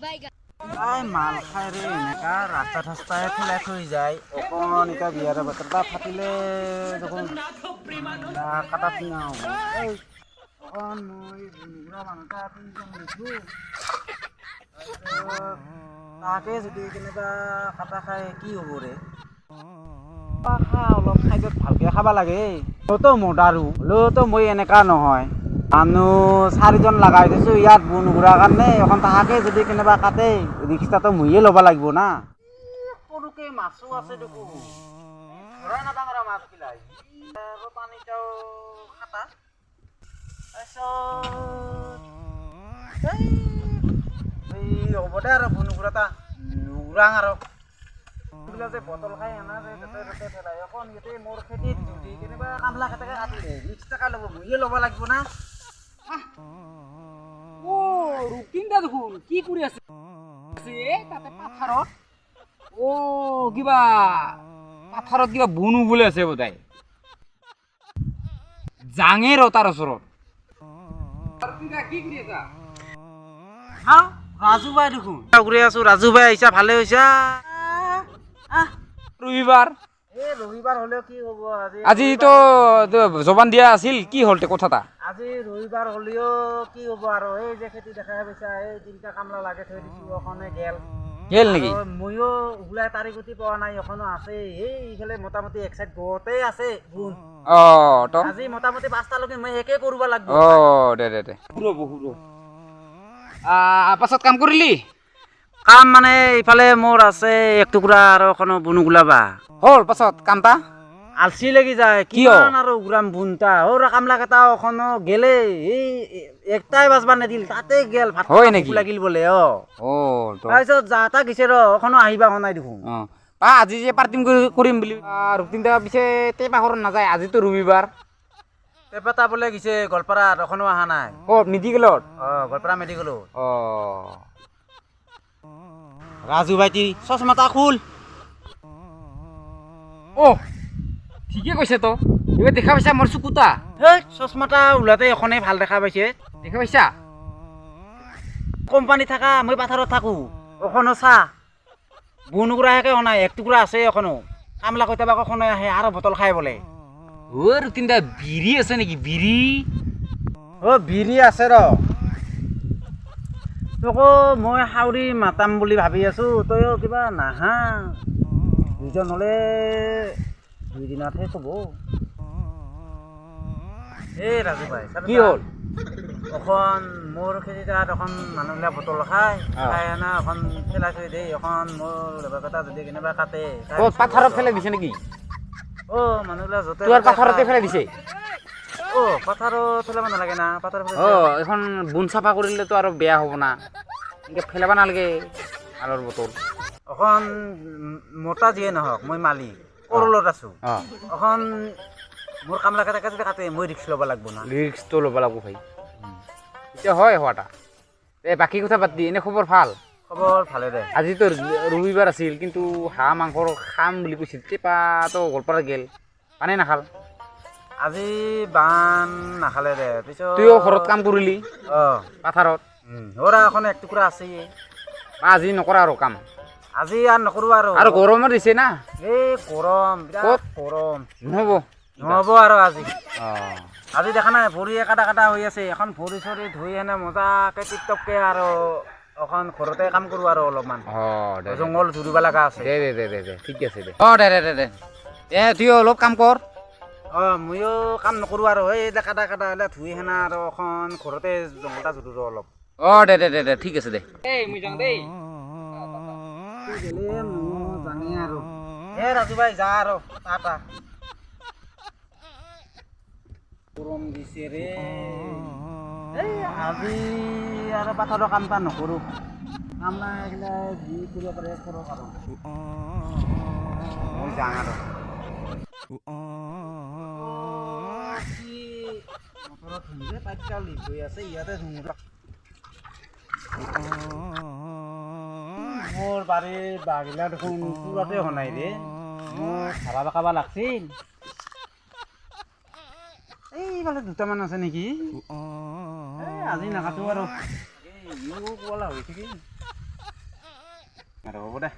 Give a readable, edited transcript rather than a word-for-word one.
আই মাল খাই ৰে এনেকা ৰাস্তা ঠাস্তাই ফেলাই থৈ যায় অকণ এতিয়া বিয়াৰ বতৰ এটা ফাটিলে দেখোন কাটা চিঙা হ'ব অকণ মই বুঢ়া মানুহ এটা তিনিজন লৈছোঁ তাকে যদি কেনেবা কাটা খাই কি হ'ব ৰে খা অলপ খাদ্যত ভালকৈ খাব লাগে হ'লেওতো মদাৰো হ'লেওতো মই এনেকা নহয় মানুহ 4জন লগাই দিছোঁ ইয়াত বুন ঘূৰাৰ কাৰণে এখন তাহাকে যদি কেনেবা কাটে ৰিক্সাটো ময়ে ল'ব লাগিব না সৰুকৈ মাছো আছে দেখোন ধৰা নাপাওঁ মাছবিলাক আৰু পানীটাও কাটা তাৰপিছত এই হ'ব দে আৰু বুন ঘূৰাটা নুঘূৰাং আৰু যে বটল খাই আনা যে য'তে ত'তে পেলাই অকণ ইয়াতে মোৰ খেতিত যদি কেনেবা কামলা কেইটাকে কাটিলে 20 টকা ল'ব ময়ে ল'ব লাগিব না ৰুকিনদা দেখোন কি কৰি আছে তাতে পাথাৰত কিবা পাথাৰত কিবা বুন উবলে আছে বোধহয় জাঙেৰ তাৰ ওচৰত কি কৰি আছা ৰাজু বাই দেখোন ঘূৰি আছো ৰাজু বাই আহিছা ভালে হৈছা ৰবিবাৰ ৰবিবাৰ হ'লেও কি হ'ব আজিতো জবান দিয়া আছিল কি হ'ল কথা এটা আজি ৰবিবাৰ হ'লেও কি হ'ব আৰু এই যে খেতি দেখাই পাইছা এই 3টা কামলা লাগে থৈ দিছোঁ অকণে গেল নেকি ময়ো ওলাই তাৰি গুটি পোৱা নাই এখনো আছে এই ইফালে মোটামুটি এক চাইড গোটেই আছে গুণ আজি মোটামুটি 5টালৈকে মই একে কৰিব লাগিব দে পাছত কাম কৰিলি কাম মানে ইফালে মোৰ আছে 1 টুকুৰা আৰু এখনো বুন ওলাবা হ'ল পাছত কামটা আলচি লাগি যায় কিমান আৰু উৰাম বুনটা সৰু কামলা কেইটা এখনো গেলে এই একটাই বাজবা নিদিল তাতে গেল ভাত লাগিল বোলে তাৰপিছত যা তা গেছে এখনো আহিবা নাই দেখোন আজি যে পাৰ্টিং কৰিম বুলি ৰুটিনটা পিছে পাহৰ নাযায় আজিতো ৰবিবাৰ পেপাটা বোলে গেছে গোৱালপাৰাত এখনো অহা নাই মেডিকেলত গোৱালপাৰা মেডিকেলত ৰাজু ভাইটি চশমাটা খোল ঠিকে কৈছে তো এইবাৰ দেখা পাইছা মোৰ চকুটা চশমাটা ওলাতে এখনেই ভাল দেখা পাইছে দেখা পাইছা কোম্পানী থাকা মই পাথাৰত থাকো এখনো চা বুনুকুৰাকে অনাই 1 টুকুৰা আছে এখনো কামলা কৈতাবা এখনো আহে আৰু বটল খাই বোলে ৰুটিনটা বিৰি আছে নেকি বিৰি বিৰি আছে তোকো মই হাউৰি মাতাম বুলি ভাবি আছো তইও কিবা নাহা 2জন হ'লে 2 দিনতহে ক'ব এই ৰাজু ভাই কি হ'ল এখন মোৰ খেতিতাত এখন মানুহবিলাক বটল খাই আনা এখন পেলাই থৈ দেই এখন মোৰ লেবাৰকেইটা যদি কেনেবা কাটে পাথাৰত ফেলাই দিছে নেকি মানুহবিলাক য'তে পাথাৰতে ফেলাই দিছে পাথাৰত ফেলাব নালাগে না এখন বুন চাফা কৰিলেতো আৰু বেয়া হ'ব না এনেকৈ ফেলাব নালাগে আলৰ বটল এখন মোটা যিয়ে নহওক মই মালিক কৰলত আছো এখন মোৰ কামলা কেইটাকে যদি কাটে মই ৰিক্স ল'ব লাগিব না ৰিক্সটো ল'ব লাগিব ভাই এতিয়া হয় হোৱাটা বাকী কথা পাতি এনে খবৰ ভাল খবৰ ভালে দে আজিতো ৰবিবাৰ আছিল কিন্তু হাঁহ মাংস খাম বুলি কৈছিল তেপাতো গোৱালপাৰা গেল পানী নাখাল আজি বান নাখালে দে পিছত তুইও ঘৰত কাম কৰিলি পাথাৰত এখন 1 টুকুৰা আছে আজি নকৰা আৰু কাম আজি আৰু নকৰো আৰু গৰমত দিছে না এই গৰম বিৰাট গৰম নহ'ব আৰু আজি দেখা নাই ভৰি কাটা হৈ আছে এখন ভৰি চৰি ধুই হেনে মজাকে টিপটপকে আৰু এখন ঘৰতে কাম কৰো আৰু অলপমান জংঘল ধৰিব লগা আছে দে ঠিক আছে দে তুই অলপ কাম কৰ ময়ো কাম নকৰো আৰু এই কাটা হ'লে ধুই হেনা আৰু এখন ঘৰতে জংঘলটা ধৰো অলপ দে ঠিক আছে দে মই যাওঁ দেই আৰু ৰাজু ভাই যা আৰু টাটা গৰম দিছে ৰে আজি আৰু পাথাৰৰ কামটা নকৰো কাম নাই এইগিলা যি কৰিব পাৰে কৰক আৰু মই যাওঁ আৰু মটৰত ধুমে পাইপটা লিক হৈ আছে ইয়াতে ধুম মোৰ বাৰীৰ বাঘিলা দেখোন পুৰাতে হোৱা ৰে মোৰ ভাড়া বাকাবা লাগছিল এইফালে 2টামান আছে নেকি আজি নাকাটো আৰু ক'লা হৈ থাকি আৰু হ'ব দে